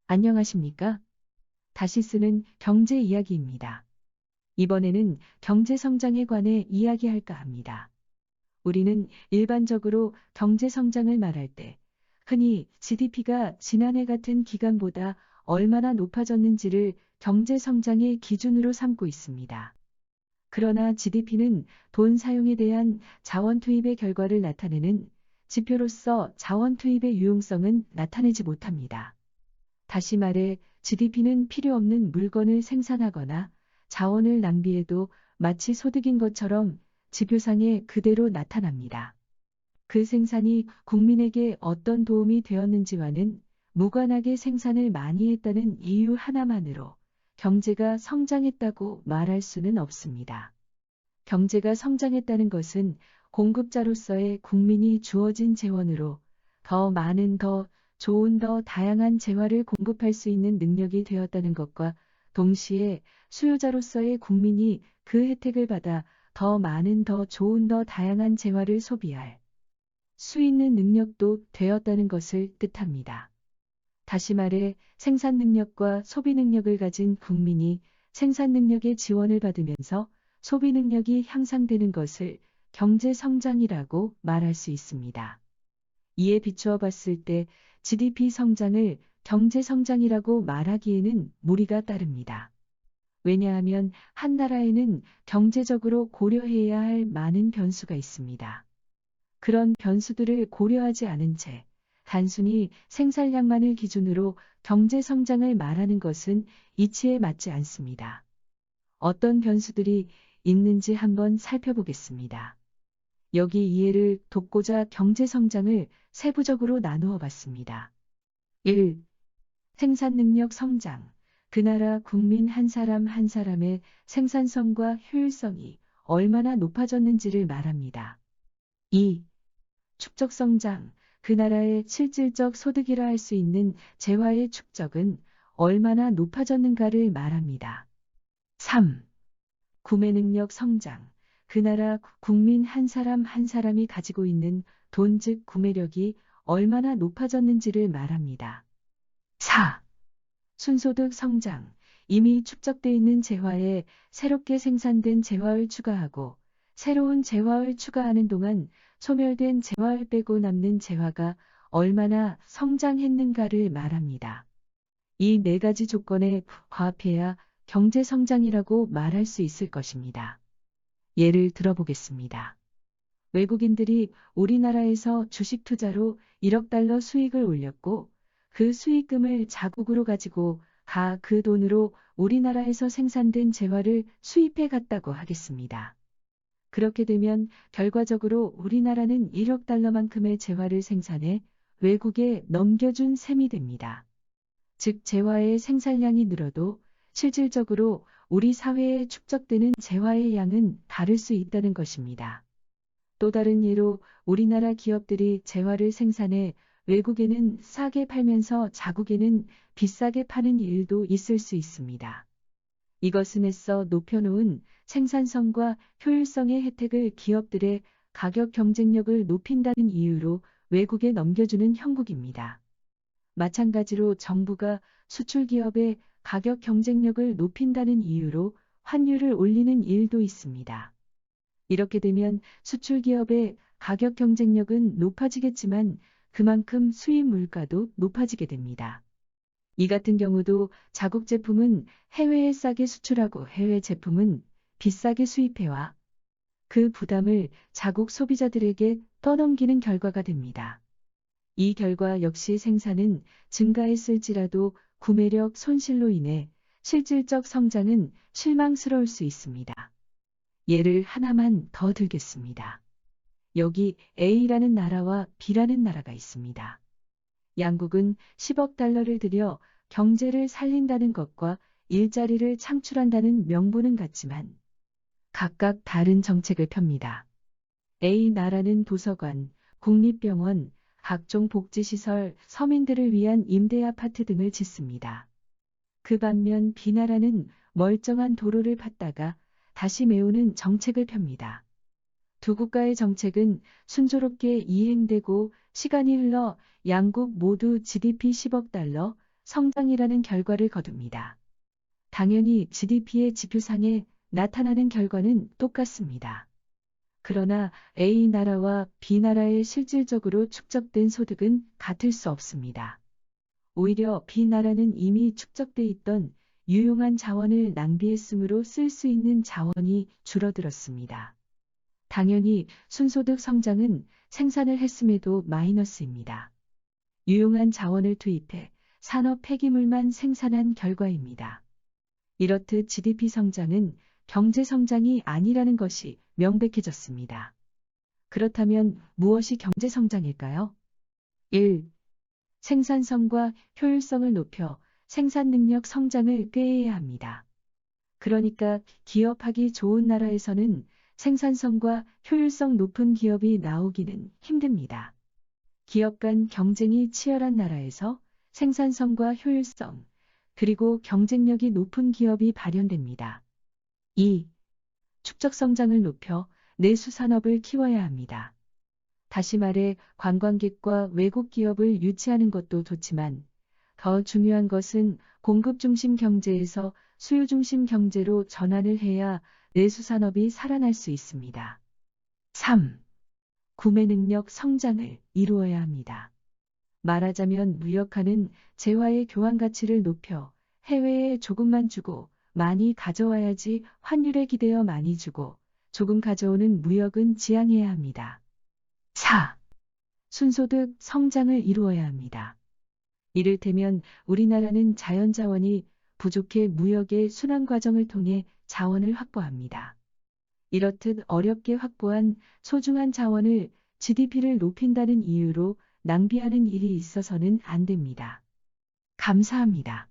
안녕하십니까? 다시 쓰는 경제 이야기입니다. 이번에는 경제 성장에 관해 이야기할까 합니다. 우리는 일반적으로 경제 성장을 말할 때 흔히 GDP가 지난해 같은 기간보다 얼마나 높아졌는지를 경제 성장의 기준으로 삼고 있습니다. 그러나 GDP는 돈 사용에 대한 자원 투입의 결과를 나타내는 지표로서 자원 투입의 유용성은 나타내지 못합니다. 다시 말해 GDP는 필요 없는 물건을 생산하거나 자원을 낭비해도 마치 소득인 것처럼 지표상에 그대로 나타납니다. 그 생산이 국민에게 어떤 도움이 되었는지와는 무관하게 생산을 많이 했다는 이유 하나만으로 경제가 성장했다고 말할 수는 없습니다. 경제가 성장했다는 것은 공급자로서의 국민이 주어진 재원으로 더 많은 더 좋은 더 다양한 재화를 공급할 수 있는 능력이 되었다는 것과 동시에 수요자로서의 국민이 그 혜택을 받아 더 많은 더 좋은 더 다양한 재화를 소비할 수 있는 능력도 되었다는 것을 뜻합니다. 다시 말해 생산 능력과 소비 능력을 가진 국민이 생산 능력의 지원을 받으면서 소비 능력이 향상되는 것을 경제 성장이라고 말할 수 있습니다. 이에 비추어 봤을 때 GDP 성장을 경제 성장이라고 말하기에는 무리가 따릅니다. 왜냐하면 한 나라에는 경제적으로 고려해야 할 많은 변수가 있습니다. 그런 변수들을 고려하지 않은 채 단순히 생산량만을 기준으로 경제 성장을 말하는 것은 이치에 맞지 않습니다. 어떤 변수들이 있는지 한번 살펴보겠습니다. 여기 이해를 돕고자 경제 성장을 세부적으로 나누어 봤습니다. 1. 생산 능력 성장. 그 나라 국민 한 사람 한 사람의 생산성과 효율성이 얼마나 높아졌는지를 말합니다. 2. 축적 성장. 그 나라의 실질적 소득이라 할 수 있는 재화의 축적은 얼마나 높아졌는가를 말합니다. 3. 구매 능력 성장. 그 나라 국민 한 사람 한 사람이 가지고 있는 돈 즉 구매력이 얼마나 높아졌는지를 말합니다. 4. 순소득 성장. 이미 축적돼 있는 재화에 새롭게 생산된 재화를 추가하고 새로운 재화를 추가하는 동안 소멸된 재화를 빼고 남는 재화가 얼마나 성장했는가를 말합니다. 이 네 가지 조건에 부합해야 경제 성장이라고 말할 수 있을 것입니다. 예를 들어보겠습니다. 외국인들이 우리나라에서 주식 투자로 1억 달러 수익을 올렸고 그 수익금을 자국으로 가지고 그 돈으로 우리나라에서 생산된 재화를 수입해 갔다고 하겠습니다. 그렇게 되면 결과적으로 우리나라는 1억 달러만큼의 재화를 생산해 외국에 넘겨준 셈이 됩니다. 즉 재화의 생산량이 늘어도 실질적으로 우리 사회에 축적되는 재화의 양은 다를 수 있다는 것입니다. 또 다른 예로 우리나라 기업들이 재화를 생산해 외국에는 싸게 팔면서 자국에는 비싸게 파는 일도 있을 수 있습니다. 이것은 애써 높여놓은 생산성과 효율성의 혜택을 기업들의 가격 경쟁력을 높인다는 이유로 외국에 넘겨주는 형국입니다. 마찬가지로 정부가 수출 기업의 가격 경쟁력을 높인다는 이유로 환율을 올리는 일도 있습니다. 이렇게 되면 수출 기업의 가격 경쟁력은 높아지겠지만 그만큼 수입 물가도 높아지게 됩니다. 이 같은 경우도 자국 제품은 해외에 싸게 수출하고 해외 제품은 비싸게 수입해와 그 부담을 자국 소비자들에게 떠넘기는 결과가 됩니다. 이 결과 역시 생산은 증가했을지라도 구매력 손실로 인해 실질적 성장은 실망스러울 수 있습니다. 예를 하나만 더 들겠습니다. 여기 A라는 나라와 B라는 나라가 있습니다. 양국은 10억 달러를 들여 경제를 살린다는 것과 일자리를 창출한다는 명분은 같지만 각각 다른 정책을 펴니다. A 나라는 도서관, 국립병원, 각종 복지시설, 서민들을 위한 임대 아파트 등을 짓습니다. 그 반면 B 나라는 멀쩡한 도로를 팠다가 다시 메우는 정책을 펴니다. 두 국가의 정책은 순조롭게 이행되고 시간이 흘러 양국 모두 GDP 10억 달러, 성장이라는 결과를 거둡니다. 당연히 GDP의 지표상에 나타나는 결과는 똑같습니다. 그러나 A 나라와 B 나라의 실질적으로 축적된 소득은 같을 수 없습니다. 오히려 B 나라는 이미 축적돼 있던 유용한 자원을 낭비했으므로 쓸 수 있는 자원이 줄어들었습니다. 당연히 순소득 성장은 생산을 했음에도 마이너스입니다. 유용한 자원을 투입해 산업 폐기물만 생산한 결과입니다. 이렇듯 GDP 성장은 경제 성장이 아니라는 것이 명백해졌습니다. 그렇다면 무엇이 경제 성장일까요? 1. 생산성과 효율성을 높여 생산 능력 성장을 꾀해야 합니다. 그러니까 기업하기 좋은 나라에서는 생산성과 효율성 높은 기업이 나오기는 힘듭니다. 기업 간 경쟁이 치열한 나라에서 생산성과 효율성, 그리고 경쟁력이 높은 기업이 발현됩니다. 2. 축적 성장을 높여 내수 산업을 키워야 합니다. 다시 말해 관광객과 외국 기업을 유치하는 것도 좋지만 더 중요한 것은 공급 중심 경제에서 수요 중심 경제로 전환을 해야 내수 산업이 살아날 수 있습니다. 3. 구매 능력 성장을 이루어야 합니다. 말하자면 무역화는 재화의 교환 가치를 높여 해외에 조금만 주고 많이 가져와야지 환율에 기대어 많이 주고 조금 가져오는 무역은 지양해야 합니다. 4. 순소득 성장을 이루어야 합니다. 이를테면 우리나라는 자연자원이 부족해 무역의 순환 과정을 통해 자원을 확보합니다. 이렇듯 어렵게 확보한 소중한 자원을 GDP를 높인다는 이유로 낭비하는 일이 있어서는 안 됩니다. 감사합니다.